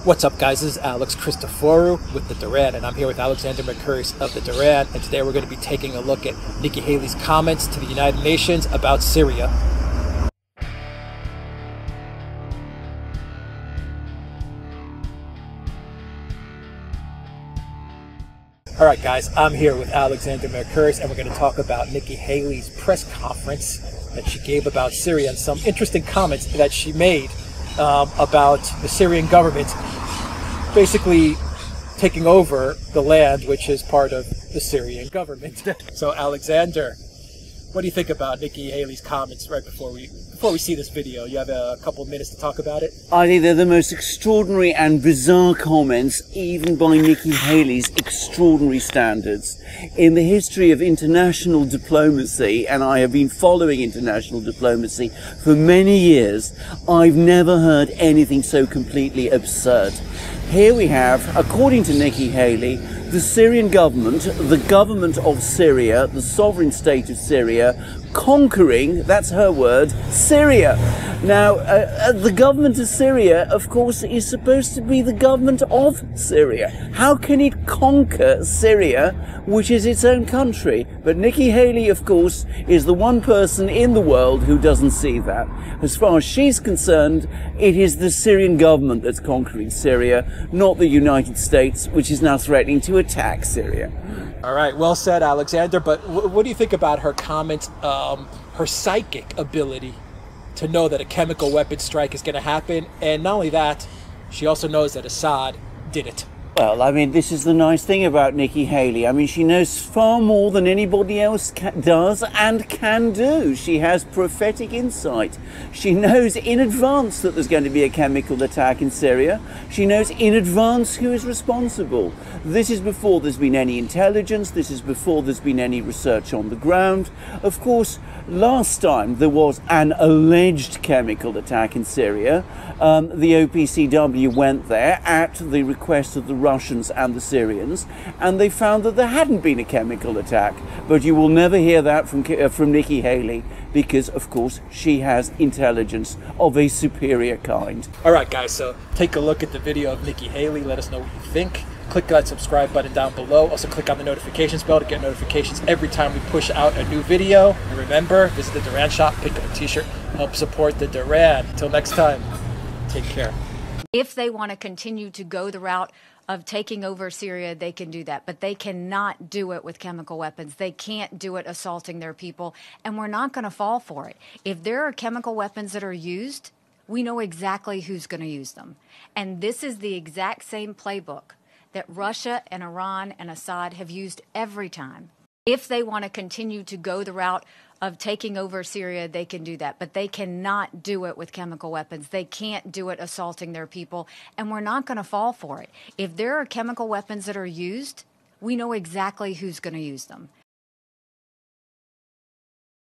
What's up, guys? This is Alex Christoforou with the Duran, and I'm here with Alexander Mercouris of the Duran, and today we're going to be taking a look at Nikki Haley's comments to the United Nations about Syria. All right, guys, I'm here with Alexander Mercouris, and we're going to talk about Nikki Haley's press conference that she gave about Syria and some interesting comments that she made about the Syrian government basically taking over the land, which is part of the Syrian government. So, Alexander, what do you think about Nikki Haley's comments right before we see this video? You have a couple of minutes to talk about it? I think they're the most extraordinary and bizarre comments, even by Nikki Haley's extraordinary standards. In the history of international diplomacy, and I have been following international diplomacy for many years, I've never heard anything so completely absurd. Here we have, according to Nikki Haley, the Syrian government, the government of Syria, the sovereign state of Syria, conquering, that's her word, Syria. Now, the government of Syria, of course, is supposed to be the government of Syria. How can it conquer Syria, which is its own country? But Nikki Haley, of course, is the one person in the world who doesn't see that. As far as she's concerned, it is the Syrian government that's conquering Syria, not the United States, which is now threatening to attack Syria. All right, well said, Alexander. But what do you think about her comments, her psychic ability to know that a chemical weapon strike is going to happen? And not only that, she also knows that Assad did it. Well, I mean, this is the nice thing about Nikki Haley. I mean, she knows far more than anybody else does and can do. She has prophetic insight. She knows in advance that there's going to be a chemical attack in Syria. She knows in advance who is responsible. This is before there's been any intelligence. This is before there's been any research on the ground. Of course, last time there was an alleged chemical attack in Syria, the OPCW went there at the request of the Russians and the Syrians, and they found that there hadn't been a chemical attack. But you will never hear that from Nikki Haley, because, of course, she has intelligence of a superior kind. All right, guys, so take a look at the video of Nikki Haley. Let us know what you think. Click that subscribe button down below. Also, click on the notifications bell to get notifications every time we push out a new video. And remember, visit the Duran shop, pick up a t-shirt, help support the Duran. Until next time, take care. If they want to continue to go the route of taking over Syria, they can do that. But they cannot do it with chemical weapons. They can't do it assaulting their people. And we're not going to fall for it. If there are chemical weapons that are used, we know exactly who's going to use them. And this is the exact same playbook that Russia and Iran and Assad have used every time. If they want to continue to go the route of taking over Syria, they can do that. But they cannot do it with chemical weapons. They can't do it assaulting their people. And we're not going to fall for it. If there are chemical weapons that are used, we know exactly who's going to use them.